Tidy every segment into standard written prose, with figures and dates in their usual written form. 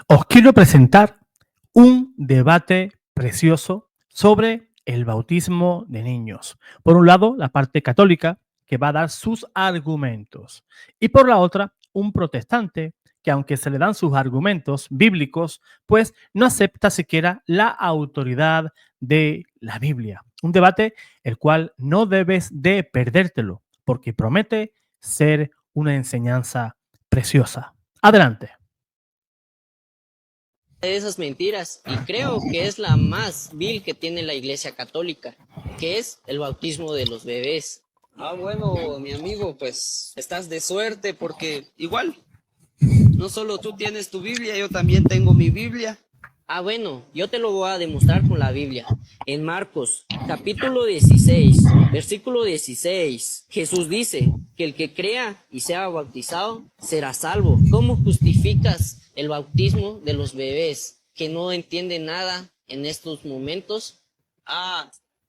Os quiero presentar un debate precioso sobre el bautismo de niños. Por un lado, la parte católica, que va a dar sus argumentos, y por la otra, un protestante que, aunque se le dan sus argumentos bíblicos, pues no acepta siquiera la autoridad de la Biblia. Un debate el cual no debes de perdértelo, porque promete ser una enseñanza preciosa. Adelante. De esas mentiras y creo que es la más vil que tiene la Iglesia Católica, que es el bautismo de los bebés. Bueno, mi amigo, pues estás de suerte porque igual, no solo tú tienes tu Biblia, yo también tengo mi Biblia. Bueno, yo te lo voy a demostrar con la Biblia. En Marcos, capítulo 16, versículo 16, Jesús dice que el que crea y sea bautizado será salvo. ¿Cómo justificas el bautismo de los bebés que no entienden nada en estos momentos?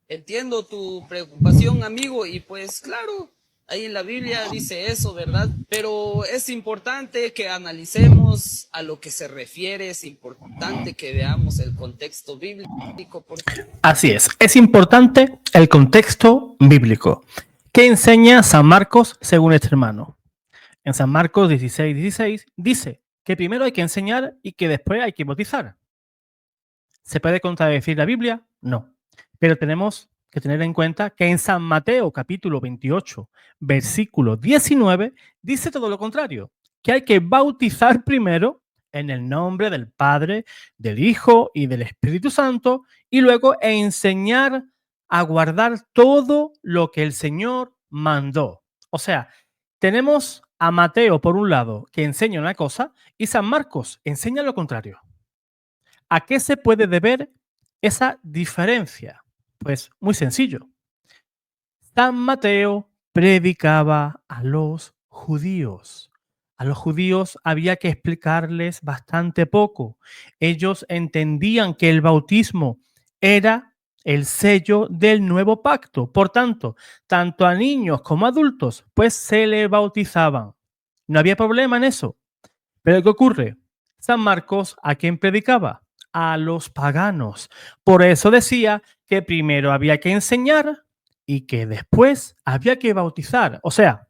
Entiendo tu preocupación, amigo, y pues claro, ahí en la Biblia dice eso, ¿verdad? Pero es importante que analicemos a lo que se refiere, es importante que veamos el contexto bíblico. Así es importante el contexto bíblico. ¿Qué enseña San Marcos según este hermano? En San Marcos 16:16 dice que primero hay que enseñar y que después hay que bautizar. ¿Se puede contradecir la Biblia? No. Pero tenemos que tener en cuenta que en San Mateo capítulo 28, versículo 19, dice todo lo contrario, que hay que bautizar primero en el nombre del Padre, del Hijo y del Espíritu Santo y luego enseñar a guardar todo lo que el Señor mandó. O sea, tenemos a Mateo por un lado que enseña una cosa y San Marcos enseña lo contrario. ¿A qué se puede deber esa diferencia? Pues muy sencillo. San Mateo predicaba a los judíos. A los judíos había que explicarles bastante poco. Ellos entendían que el bautismo era el sello del nuevo pacto. Por tanto, tanto a niños como a adultos, pues se le bautizaban. No había problema en eso. Pero ¿qué ocurre? San Marcos, ¿a quién predicaba? A los paganos. Por eso decía que primero había que enseñar y que después había que bautizar. O sea,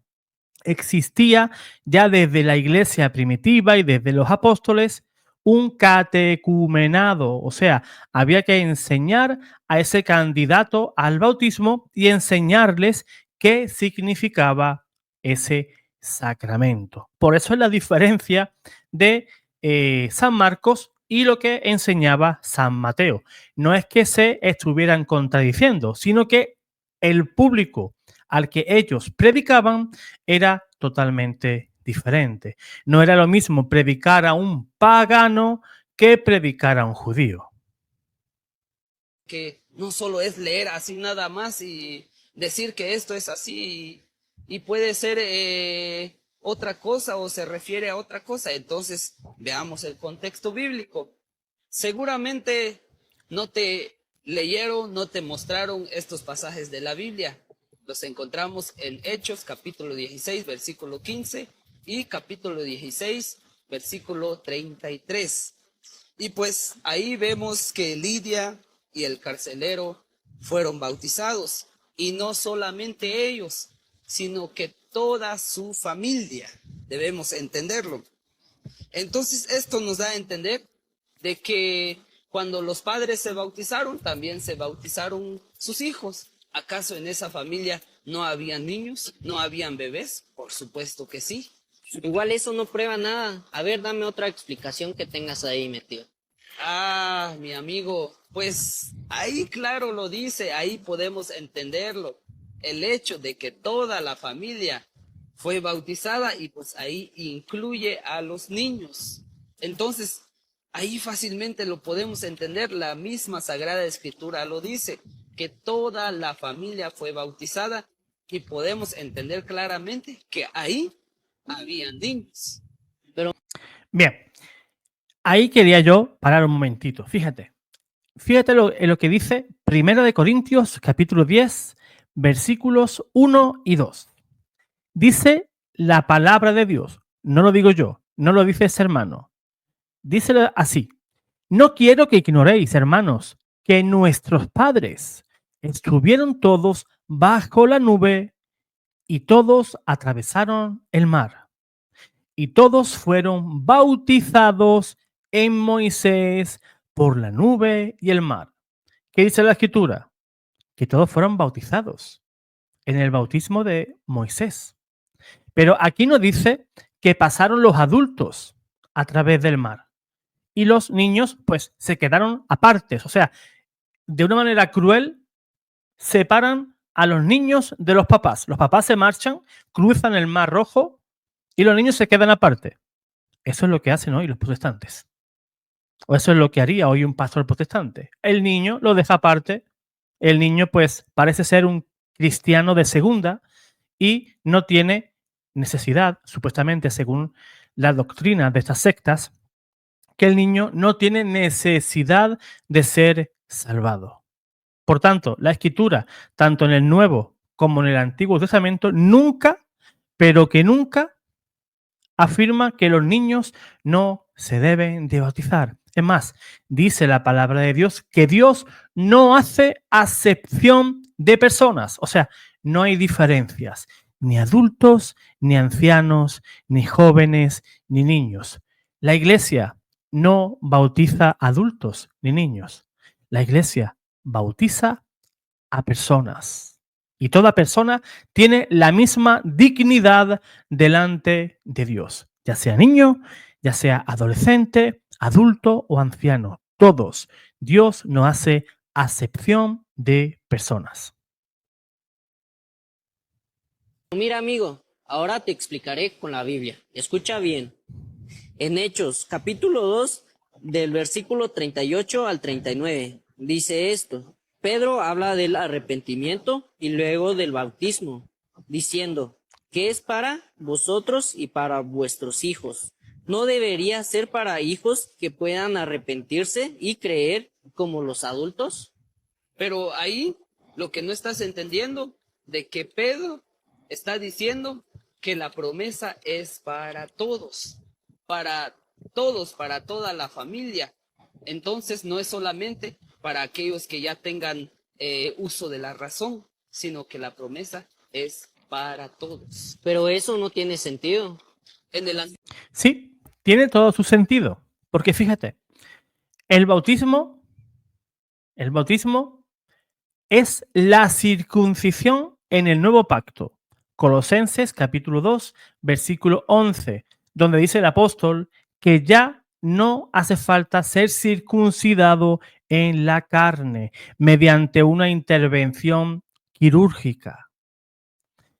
existía ya desde la iglesia primitiva y desde los apóstoles un catecumenado. O sea, había que enseñar a ese candidato al bautismo y enseñarles qué significaba ese sacramento. Por eso es la diferencia de San Marcos y lo que enseñaba San Mateo. No es que se estuvieran contradiciendo, sino que el público al que ellos predicaban era totalmente diferente. No era lo mismo predicar a un pagano que predicar a un judío. Que no solo es leer así nada más y decir que esto es así y puede ser otra cosa o se refiere a otra cosa. Entonces, veamos el contexto bíblico. Seguramente no te leyeron, no te mostraron estos pasajes de la Biblia. Los encontramos en Hechos, capítulo 16, versículo 15 y capítulo 16, versículo 33. Y pues ahí vemos que Lidia y el carcelero fueron bautizados. Y no solamente ellos, sino que toda su familia. Debemos entenderlo. Entonces esto nos da a entender de que cuando los padres se bautizaron, también se bautizaron sus hijos. ¿Acaso en esa familia no habían niños? ¿No habían bebés? Por supuesto que sí. Igual eso no prueba nada. A ver, dame otra explicación que tengas ahí metido. Mi amigo, pues ahí claro lo dice, ahí podemos entenderlo. El hecho de que toda la familia fue bautizada y pues ahí incluye a los niños. Entonces, ahí fácilmente lo podemos entender, la misma Sagrada Escritura lo dice, que toda la familia fue bautizada y podemos entender claramente que ahí habían niños. Bien, ahí quería yo parar un momentito. Fíjate en lo que dice 1 Corintios capítulo 10, versículos 1 y 2. Dice la palabra de Dios, no lo digo yo, no lo dice ese hermano. Dice así: no quiero que ignoréis, hermanos, que nuestros padres estuvieron todos bajo la nube y todos atravesaron el mar y todos fueron bautizados en Moisés por la nube y el mar. ¿Qué dice la Escritura? Que todos fueron bautizados en el bautismo de Moisés. Pero aquí no dice que pasaron los adultos a través del mar y los niños pues se quedaron apartes. O sea, de una manera cruel separan a los niños de los papás. Los papás se marchan, cruzan el Mar Rojo y los niños se quedan aparte. Eso es lo que hacen hoy los protestantes. O eso es lo que haría hoy un pastor protestante. El niño lo deja aparte. El niño pues parece ser un cristiano de segunda y no tiene necesidad, supuestamente según la doctrina de estas sectas, que el niño no tiene necesidad de ser salvado. Por tanto, la Escritura, tanto en el Nuevo como en el Antiguo Testamento, nunca, pero que nunca, afirma que los niños no se deben de bautizar. Es más, dice la palabra de Dios que Dios no hace acepción de personas. O sea, no hay diferencias, ni adultos, ni ancianos, ni jóvenes, ni niños. La Iglesia no bautiza adultos ni niños. La Iglesia bautiza a personas. Y toda persona tiene la misma dignidad delante de Dios, ya sea niño, ya sea adolescente, adulto o anciano. Todos. Dios no hace acepción de personas. Mira, amigo, ahora te explicaré con la Biblia. Escucha bien. En Hechos, capítulo 2, del versículo 38 al 39, dice esto. Pedro habla del arrepentimiento y luego del bautismo, diciendo que es para vosotros y para vuestros hijos. ¿No debería ser para hijos que puedan arrepentirse y creer como los adultos? Pero ahí lo que no estás entendiendo de que Pedro está diciendo que la promesa es para todos, para toda la familia. Entonces no es solamente para aquellos que ya tengan uso de la razón, sino que la promesa es para todos. Pero eso no tiene sentido. En el Sí, tiene todo su sentido. Porque fíjate, el bautismo es la circuncisión en el nuevo pacto. Colosenses capítulo 2, versículo 11, donde dice el apóstol que ya no hace falta ser circuncidado en la carne mediante una intervención quirúrgica,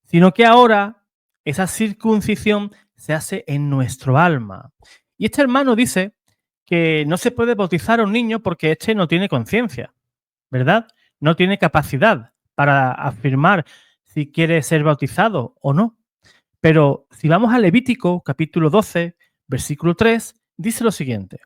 sino que ahora esa circuncisión se hace en nuestro alma. Y este hermano dice que no se puede bautizar a un niño porque este no tiene conciencia, ¿verdad? No tiene capacidad para afirmar si quiere ser bautizado o no. Pero si vamos a Levítico, capítulo 12, versículo 3, dice lo siguiente.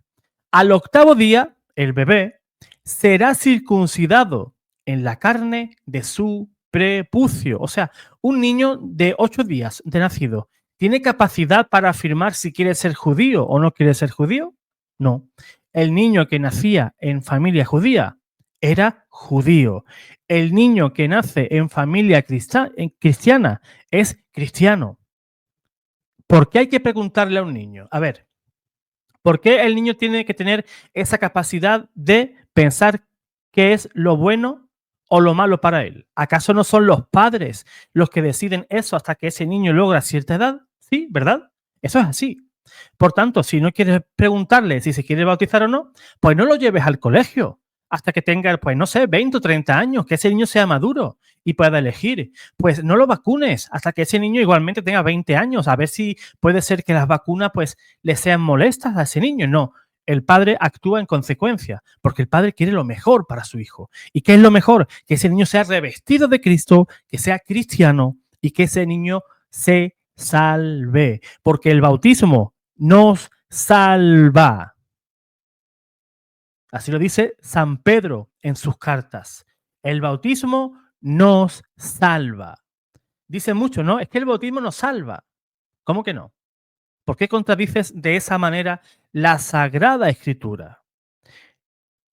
Al octavo día, el bebé será circuncidado en la carne de su prepucio. O sea, un niño de 8 días de nacido, ¿tiene capacidad para afirmar si quiere ser judío o no quiere ser judío? No. El niño que nacía en familia judía era judío. El niño que nace en familia cristiana es cristiano. ¿Por qué hay que preguntarle a un niño? A ver, ¿por qué el niño tiene que tener esa capacidad de pensar qué es lo bueno o lo malo para él? ¿Acaso no son los padres los que deciden eso hasta que ese niño logra cierta edad? Sí, ¿verdad? Eso es así. Por tanto, si no quieres preguntarle si se quiere bautizar o no, pues no lo lleves al colegio hasta que tenga, pues no sé, 20 o 30 años, que ese niño sea maduro y pueda elegir. Pues no lo vacunes hasta que ese niño igualmente tenga 20 años, a ver si puede ser que las vacunas pues le sean molestas a ese niño. No, el padre actúa en consecuencia, porque el padre quiere lo mejor para su hijo. ¿Y qué es lo mejor? Que ese niño sea revestido de Cristo, que sea cristiano y que ese niño se salve, porque el bautismo nos salva. Así lo dice San Pedro en sus cartas. El bautismo nos salva. Dice mucho, ¿no? Es que el bautismo nos salva. ¿Cómo que no? ¿Por qué contradices de esa manera la Sagrada Escritura.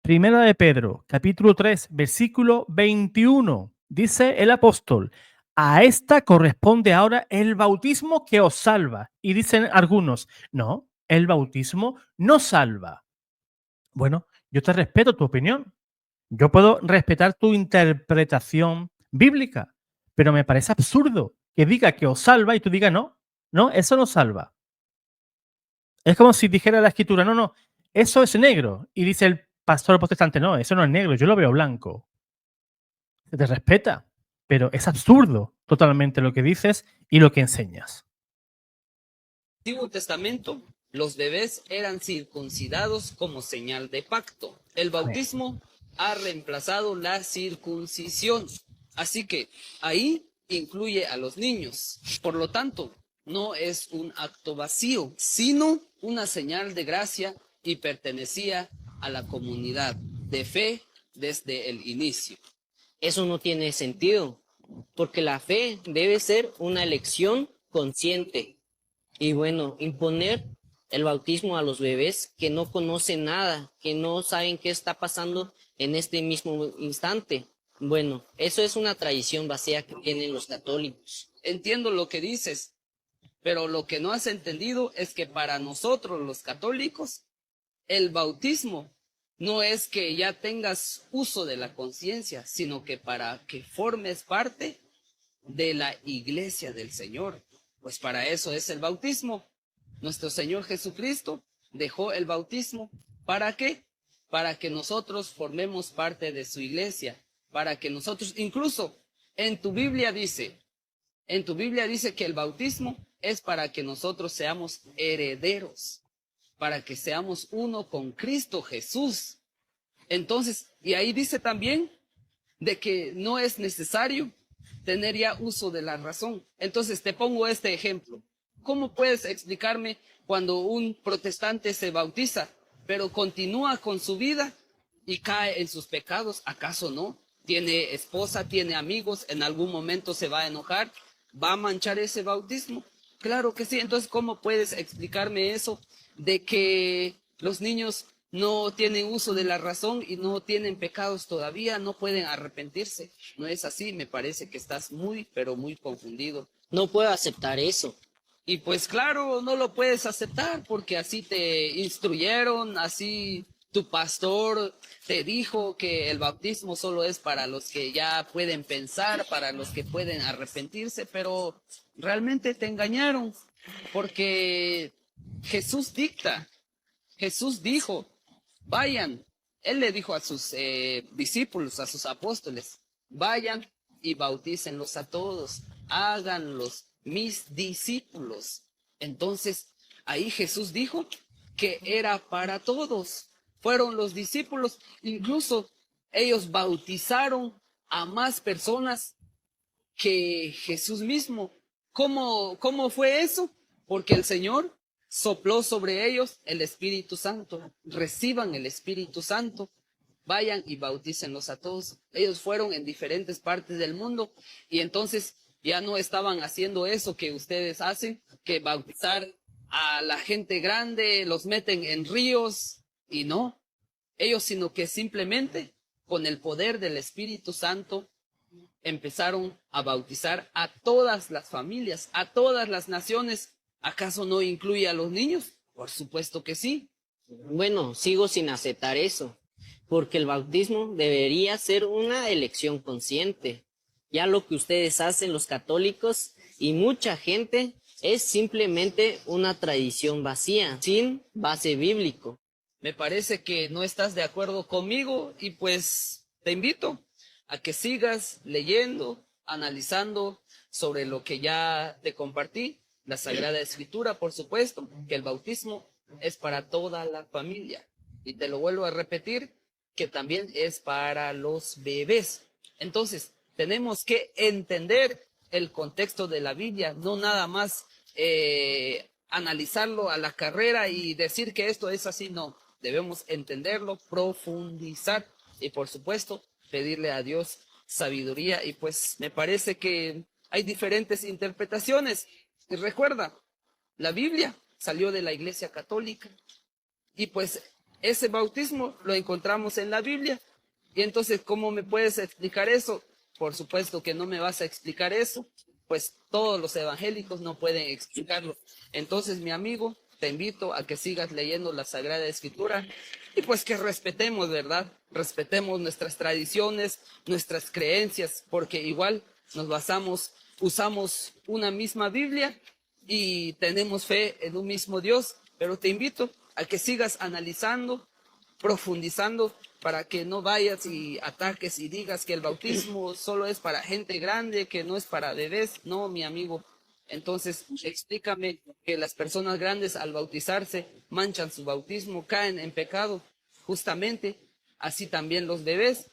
Primera de Pedro, capítulo 3, versículo 21. Dice el apóstol, a esta corresponde ahora el bautismo que os salva. Y dicen algunos, no, el bautismo no salva. Bueno, yo te respeto tu opinión. Yo puedo respetar tu interpretación bíblica, pero me parece absurdo que diga que os salva y tú digas no, no, eso no salva. Es como si dijera la escritura, no, no, eso es negro. Y dice el pastor protestante, no, eso no es negro, yo lo veo blanco. Se te respeta, pero es absurdo totalmente lo que dices y lo que enseñas. Antiguo Testamento, los bebés eran circuncidados como señal de pacto. El bautismo ha reemplazado la circuncisión. Así que ahí incluye a los niños. Por lo tanto, no es un acto vacío, sino una señal de gracia y pertenecía a la comunidad de fe desde el inicio. Eso no tiene sentido, porque la fe debe ser una elección consciente. Y bueno, imponer el bautismo a los bebés que no conocen nada, que no saben qué está pasando en este mismo instante. Bueno, eso es una tradición vacía que tienen los católicos. Entiendo lo que dices, pero lo que no has entendido es que para nosotros los católicos, el bautismo no es que ya tengas uso de la conciencia, sino que para que formes parte de la iglesia del Señor. Pues para eso es el bautismo. Nuestro Señor Jesucristo dejó el bautismo. ¿Para qué? Para que nosotros formemos parte de su iglesia. Para que nosotros, incluso en tu Biblia dice que el bautismo es para que nosotros seamos herederos, para que seamos uno con Cristo Jesús. Entonces, y ahí dice también de que no es necesario tener ya uso de la razón. Entonces te pongo este ejemplo. ¿Cómo puedes explicarme cuando un protestante se bautiza, pero continúa con su vida y cae en sus pecados? ¿Acaso no? Tiene esposa, tiene amigos, en algún momento se va a enojar, va a manchar ese bautismo. Claro que sí. Entonces, ¿cómo puedes explicarme eso de que los niños no tienen uso de la razón y no tienen pecados todavía, no pueden arrepentirse? No es así, me parece que estás muy, pero muy confundido. No puedo aceptar eso. Y pues claro, no lo puedes aceptar porque así te instruyeron, así tu pastor te dijo que el bautismo solo es para los que ya pueden pensar, para los que pueden arrepentirse, pero realmente te engañaron porque Jesús dicta, Jesús dijo, vayan, él le dijo a sus discípulos, a sus apóstoles, vayan y bautícenlos a todos, háganlos mis discípulos. Entonces, ahí Jesús dijo que era para todos. Fueron los discípulos, incluso ellos bautizaron a más personas que Jesús mismo. ¿Cómo fue eso? Porque el Señor sopló sobre ellos el Espíritu Santo. Reciban el Espíritu Santo. Vayan y bautícenlos a todos. Ellos fueron en diferentes partes del mundo y entonces ya no estaban haciendo eso que ustedes hacen, que bautizar a la gente grande, los meten en ríos y no. Ellos sino que simplemente con el poder del Espíritu Santo empezaron a bautizar a todas las familias, a todas las naciones. ¿Acaso no incluye a los niños? Por supuesto que sí. Bueno, sigo sin aceptar eso, porque el bautismo debería ser una elección consciente. Ya lo que ustedes hacen los católicos y mucha gente es simplemente una tradición vacía, sin base bíblico. Me parece que no estás de acuerdo conmigo y pues te invito a que sigas leyendo, analizando sobre lo que ya te compartí, la Sagrada Escritura, por supuesto, que el bautismo es para toda la familia. Y te lo vuelvo a repetir, que también es para los bebés. Entonces, tenemos que entender el contexto de la Biblia, no nada más analizarlo a la carrera y decir que esto es así, no. Debemos entenderlo, profundizar y, por supuesto, pedirle a Dios sabiduría. Y pues me parece que hay diferentes interpretaciones. Y recuerda, la Biblia salió de la Iglesia Católica Y pues ese bautismo lo encontramos en la Biblia. Y entonces, ¿cómo me puedes explicar eso? Por supuesto que no me vas a explicar eso, pues todos los evangélicos no pueden explicarlo. Entonces, mi amigo, te invito a que sigas leyendo la Sagrada Escritura y pues que respetemos, ¿verdad? Respetemos nuestras tradiciones, nuestras creencias, porque igual usamos una misma Biblia y tenemos fe en un mismo Dios, pero te invito a que sigas analizando, profundizando, para que no vayas y ataques y digas que el bautismo solo es para gente grande, que no es para bebés. No, mi amigo. Entonces, explícame que las personas grandes al bautizarse manchan su bautismo, caen en pecado. Justamente, así también los bebés.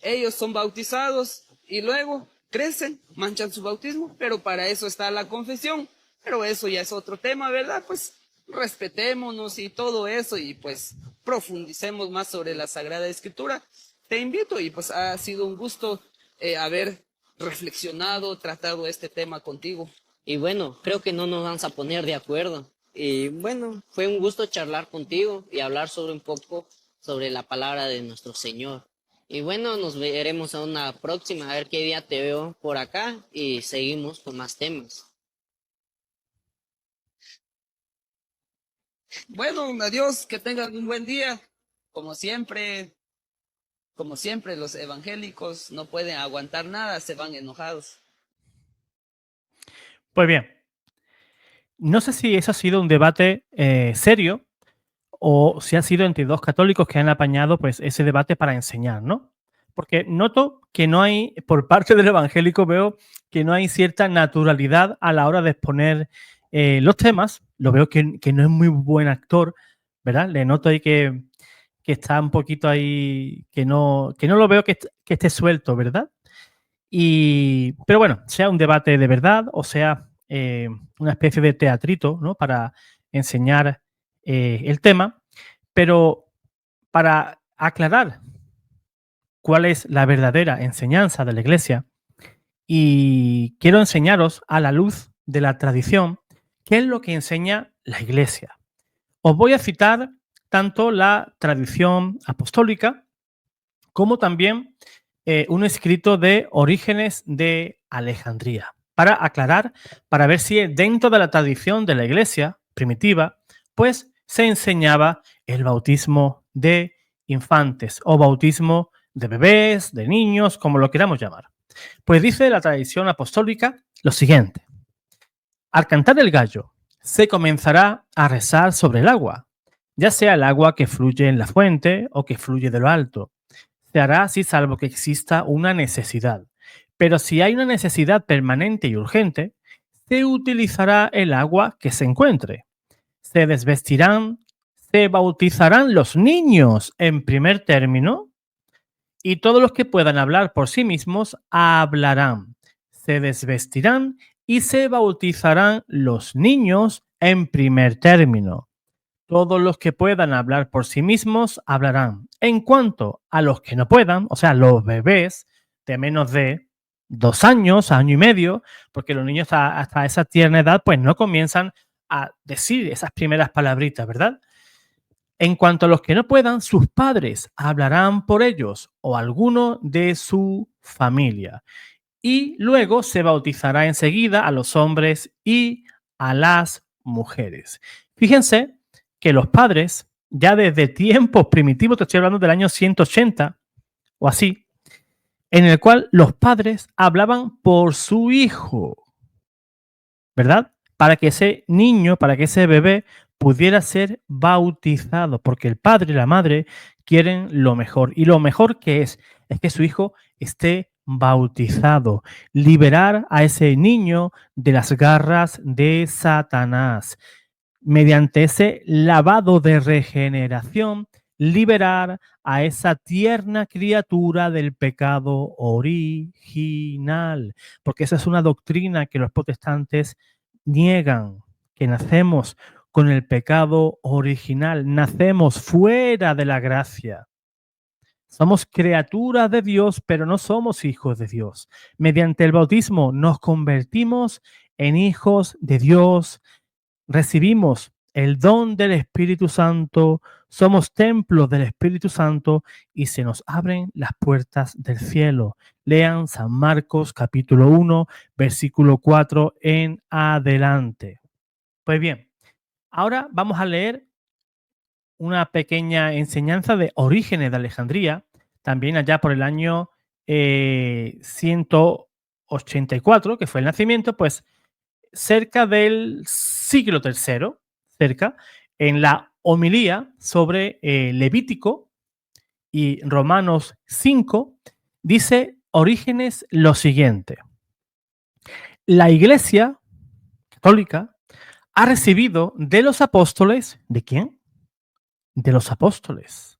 Ellos son bautizados y luego crecen, manchan su bautismo, pero para eso está la confesión. Pero eso ya es otro tema, ¿verdad? Pues respetémonos y todo eso y pues profundicemos más sobre la Sagrada Escritura. Te invito y pues ha sido un gusto haber reflexionado, tratado este tema contigo. Y bueno, creo que no nos vamos a poner de acuerdo. Y bueno, fue un gusto charlar contigo y hablar sobre un poco sobre la palabra de nuestro Señor. Y bueno, nos veremos a una próxima, a ver qué día te veo por acá y seguimos con más temas. Bueno, adiós, que tengan un buen día. Como siempre, los evangélicos no pueden aguantar nada, se van enojados. Pues bien, no sé si eso ha sido un debate serio o si ha sido entre dos católicos que han apañado pues ese debate para enseñar, ¿no? Porque noto que no hay, por parte del evangélico veo que no hay cierta naturalidad a la hora de exponer los temas. Lo veo que no es muy buen actor, ¿verdad? Le noto ahí que está un poquito ahí, que no lo veo que esté suelto, ¿verdad? Pero bueno, sea un debate de verdad o sea una especie de teatrito, ¿no? Para enseñar el tema, pero para aclarar cuál es la verdadera enseñanza de la Iglesia, y quiero enseñaros a la luz de la tradición qué es lo que enseña la Iglesia. Os voy a citar tanto la tradición apostólica como también un escrito de Orígenes de Alejandría, para aclarar, para ver si dentro de la tradición de la Iglesia primitiva, pues se enseñaba el bautismo de infantes o bautismo de bebés, de niños, como lo queramos llamar. Pues dice la tradición apostólica lo siguiente: al cantar el gallo, se comenzará a rezar sobre el agua, ya sea el agua que fluye en la fuente o que fluye de lo alto. Se hará así salvo que exista una necesidad. Pero si hay una necesidad permanente y urgente, se utilizará el agua que se encuentre. Se desvestirán, se bautizarán los niños en primer término, y todos los que puedan hablar por sí mismos hablarán. Se desvestirán y se bautizarán los niños en primer término. Todos los que puedan hablar por sí mismos hablarán. En cuanto a los que no puedan, o sea, los bebés de menos de 2 años, año y medio, porque los niños hasta esa tierna edad pues no comienzan a decir esas primeras palabritas, ¿verdad? En cuanto a los que no puedan, sus padres hablarán por ellos o alguno de su familia. Y luego se bautizará enseguida a los hombres y a las mujeres. Fíjense que los padres, ya desde tiempos primitivos, te estoy hablando del año 180 o así, en el cual los padres hablaban por su hijo, ¿verdad? Para que ese niño, para que ese bebé pudiera ser bautizado, porque el padre y la madre quieren lo mejor. Y lo mejor que es que su hijo esté bautizado, liberar a ese niño de las garras de Satanás. Mediante ese lavado de regeneración, liberar a esa tierna criatura del pecado original, porque esa es una doctrina que los protestantes niegan, que nacemos con el pecado original, nacemos fuera de la gracia. Somos criaturas de Dios, pero no somos hijos de Dios. Mediante el bautismo nos convertimos en hijos de Dios, recibimos el don del Espíritu Santo somos templos del Espíritu Santo y se nos abren las puertas del cielo. Lean San Marcos capítulo 1, versículo 4 en adelante. Pues bien, ahora vamos a leer una pequeña enseñanza de Orígenes de Alejandría, también allá por el año 184, que fue el nacimiento, pues cerca del siglo III, cerca, en la homilía sobre Levítico y Romanos 5, dice Orígenes lo siguiente: la Iglesia católica ha recibido de los apóstoles, ¿de quién? De los apóstoles.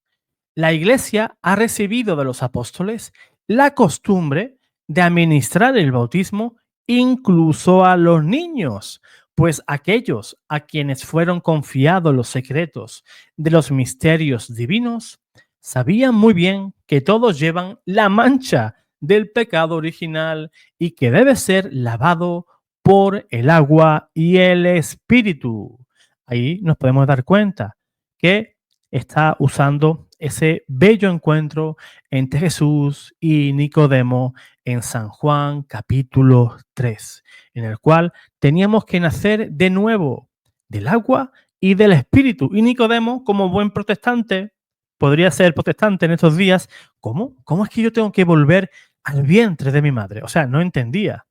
La Iglesia ha recibido de los apóstoles la costumbre de administrar el bautismo incluso a los niños, pues aquellos a quienes fueron confiados los secretos de los misterios divinos sabían muy bien que todos llevan la mancha del pecado original y que debe ser lavado por el agua y el espíritu. Ahí nos podemos dar cuenta que está usando ese bello encuentro entre Jesús y Nicodemo en San Juan capítulo 3, en el cual teníamos que nacer de nuevo del agua y del espíritu. Y Nicodemo, como buen protestante, podría ser protestante en estos días, ¿cómo? ¿Cómo es que yo tengo que volver al vientre de mi madre? O sea, no entendía.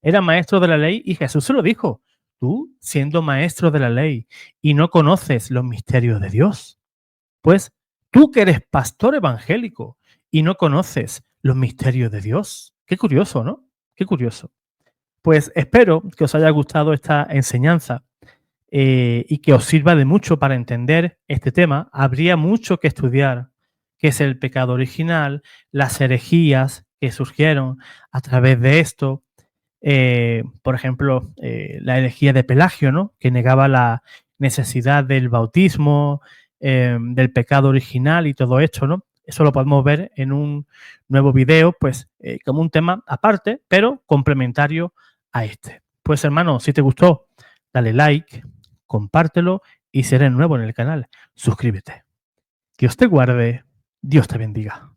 Era maestro de la ley y Jesús se lo dijo. Tú, siendo maestro de la ley y no conoces los misterios de Dios, pues tú que eres pastor evangélico y no conoces los misterios de Dios. Qué curioso, ¿no? Qué curioso. Pues espero que os haya gustado esta enseñanza y que os sirva de mucho para entender este tema. Habría mucho que estudiar, qué es el pecado original, las herejías que surgieron a través de esto. Por ejemplo, la herejía de Pelagio, ¿no? Que negaba la necesidad del bautismo, del pecado original y todo esto, ¿no? Eso lo podemos ver en un nuevo video, pues como un tema aparte, pero complementario a este. Pues hermano, si te gustó, dale like, compártelo y si eres nuevo en el canal, suscríbete. Dios te guarde, Dios te bendiga.